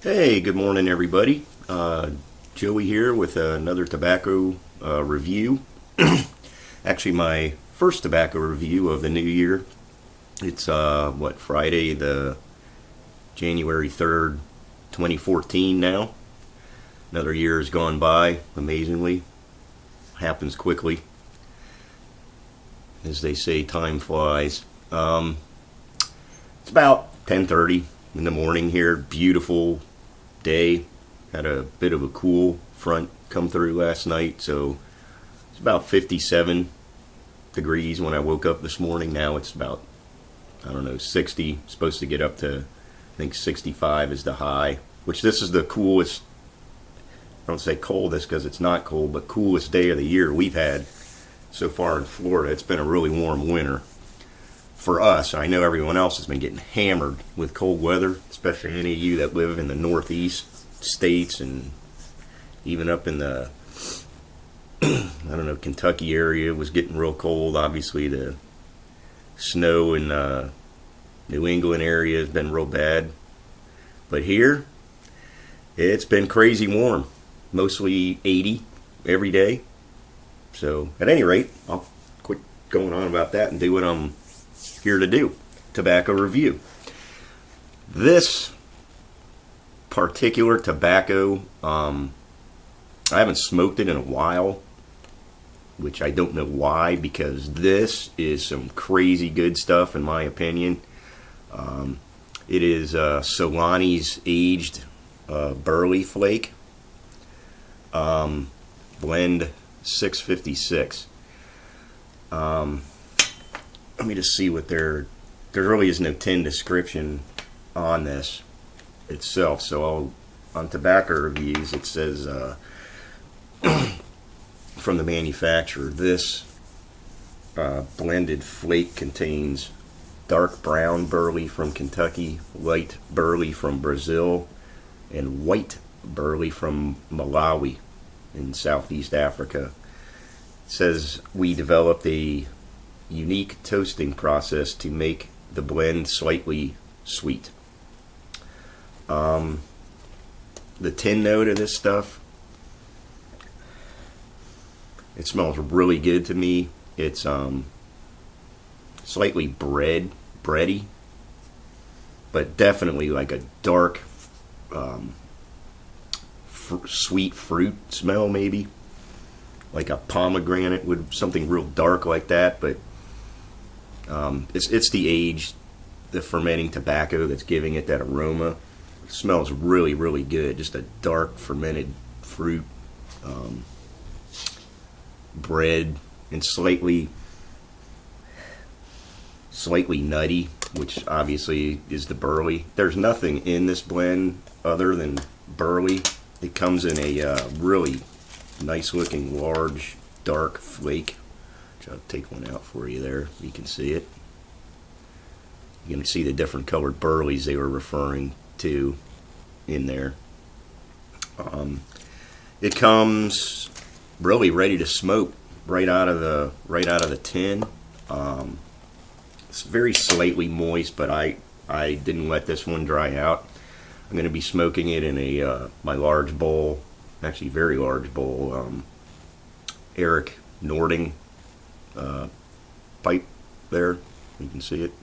Hey, good morning, everybody. Joey here with another tobacco review. Actually, my first tobacco review of the new year. It's Friday, the January 3rd, 2014 now. Another year has gone by, amazingly. Happens quickly. As they say, time flies. It's about 10:30 in the morning here. Beautiful day. Had a bit of a cool front come through last night, so it's about 57 degrees when I woke up this morning. Now it's about, 60. Supposed to get up to, I think 65 is the high, which this is the coolest, I don't say coldest because it's not cold, but coolest day of the year we've had so far in Florida. It's been a really warm winter for us. I know everyone else has been getting hammered with cold weather, especially any of you that live in the northeast states and even up in the Kentucky area was getting real cold. Obviously the snow in New England area has been real bad, but here it's been crazy warm, mostly 80 every day. So at any rate, I'll quit going on about that and do what I'm here to do. Tobacco review. This particular tobacco, I haven't smoked it in a while, which I don't know why, because this is some crazy good stuff in my opinion. It is Solani's aged Burley Flake, blend 656. Let me just see what there really is no tin description on this itself. So on tobacco reviews it says from the manufacturer, this blended flake contains dark brown burley from Kentucky, light burley from Brazil, and white burley from Malawi in Southeast Africa. It says we developed a unique toasting process to make the blend slightly sweet. The tin note of this stuff, it smells really good to me. It's slightly bready, but definitely like a dark sweet fruit smell, maybe like a pomegranate, would something real dark like that. But it's the age, the fermenting tobacco that's giving it that aroma. It smells really, really good. Just a dark fermented fruit, bread, and slightly nutty, which obviously is the burley. There's nothing in this blend other than burley. It comes in a really nice looking large dark flake. I'll take one out for you there. You can see it. You can see the different colored burleys they were referring to in there. It comes really ready to smoke right out of the tin. It's very slightly moist, but I didn't let this one dry out. I'm going to be smoking it in a my large bowl, actually very large bowl, Eric Nording pipe there. You can see it.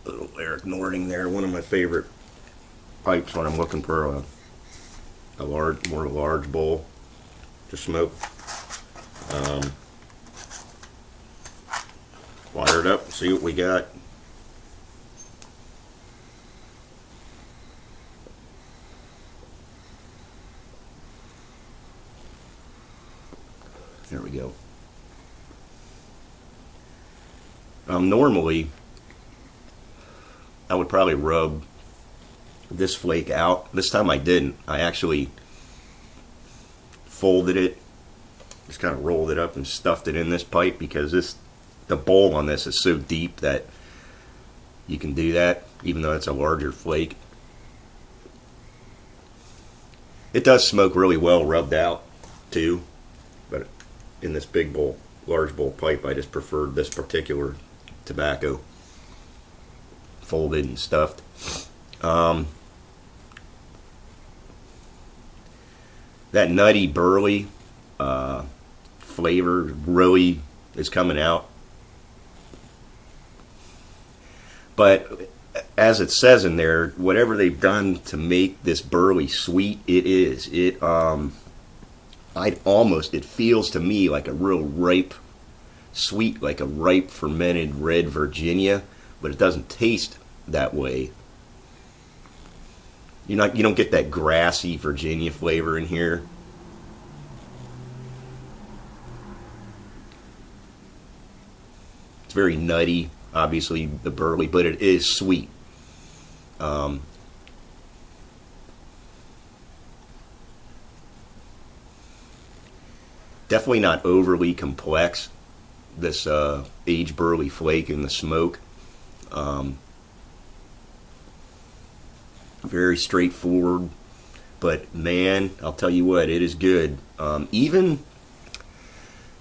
Little Eric Nording there. One of my favorite pipes when I'm looking for a large bowl to smoke. Fire it up, see what we got. There we go. Normally, I would probably rub this flake out. This time I didn't. I actually folded it, just kind of rolled it up and stuffed it in this pipe, because the bowl on this is so deep that you can do that, even though it's a larger flake. It does smoke really well rubbed out too, but in this big bowl, large bowl pipe, I just preferred this particular tobacco folded and stuffed. That nutty burley flavor really is coming out. But as it says in there, whatever they've done to make this burley sweet, it is. It feels to me like a real ripe, sweet, like a ripe fermented red Virginia, but it doesn't taste that way. You don't get that grassy Virginia flavor in here. It's very nutty, obviously, the burley, but it is sweet. Definitely not overly complex, this aged Burley Flake in the smoke. Very straightforward, but man, I'll tell you what, it is good. Even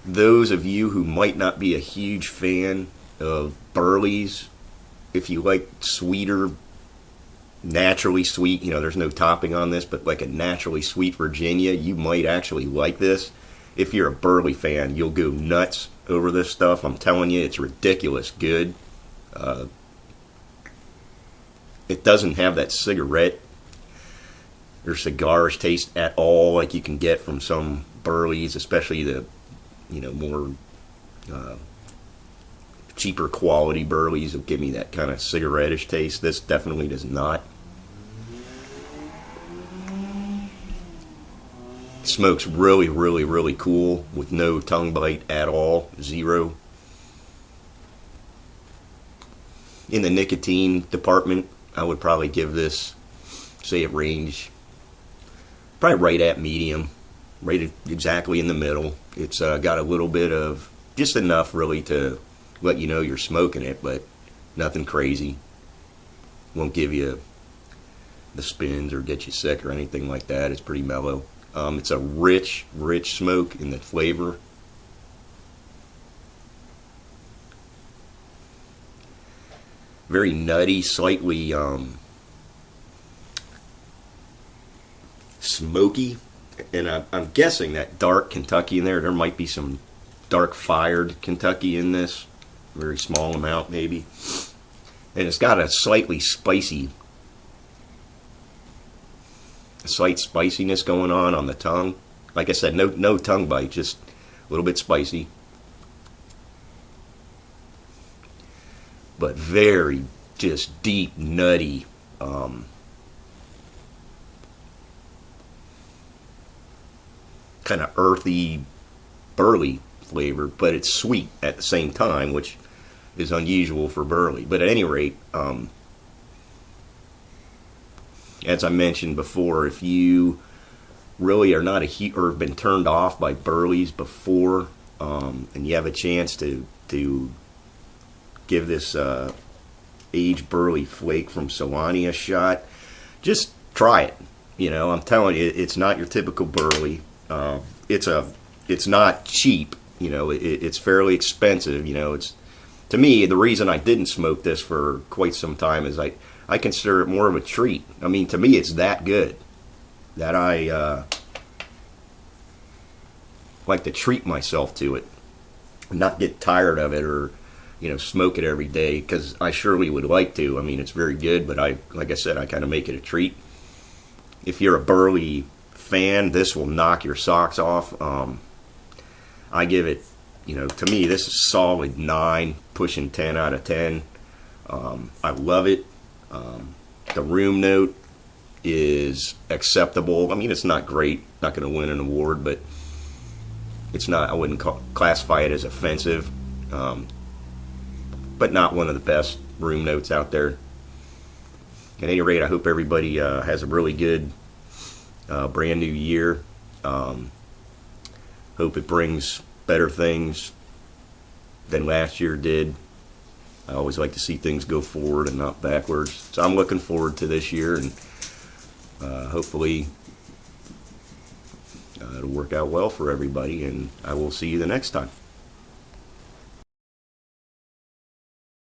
those of you who might not be a huge fan of Burleys, if you like sweeter, naturally sweet, there's no topping on this, but like a naturally sweet Virginia, you might actually like this. If you're a Burley fan, you'll go nuts over this stuff. I'm telling you, it's ridiculous good. It doesn't have that cigarette or cigarish taste at all like you can get from some Burleys, especially the more cheaper quality Burleys will give me that kind of cigarette-ish taste. This definitely does not. Smoke's really, really, really cool with no tongue bite at all. Zero. In the nicotine department, I would probably give this, say, a range, probably right at medium, right exactly in the middle. It's got a little bit of, just enough really to let you know you're smoking it, but nothing crazy. Won't give you the spins or get you sick or anything like that. It's pretty mellow. It's a rich, rich smoke in the flavor. Very nutty, slightly smoky, and I'm guessing that dark Kentucky in there. There might be some dark fired Kentucky in this, very small amount maybe, and it's got a slightly spicy. Slight spiciness going on the tongue. Like I said, no tongue bite, just a little bit spicy, but very just deep, nutty, kind of earthy, burley flavor, but it's sweet at the same time, which is unusual for burley. But at any rate, as I mentioned before, if you really are not or have been turned off by Burleys before, and you have a chance to give this aged Burley Flake from Solani a shot, just try it. I'm telling you, it's not your typical Burley. It's not cheap. It's fairly expensive. It's, to me, the reason I didn't smoke this for quite some time is I consider it more of a treat. I mean, to me, it's that good that I like to treat myself to it, and not get tired of it or smoke it every day, because I surely would like to. I mean, it's very good, but like I said, I kind of make it a treat. If you're a Burley fan, this will knock your socks off. I give it, to me, this is solid 9, pushing 10 out of 10. I love it. The room note is acceptable. I mean, it's not great, not going to win an award, but it's not, I wouldn't classify it as offensive, but not one of the best room notes out there. At any rate, I hope everybody has a really good brand new year. Hope it brings better things than last year did. I always like to see things go forward and not backwards. So I'm looking forward to this year, and hopefully it'll work out well for everybody, and I will see you the next time.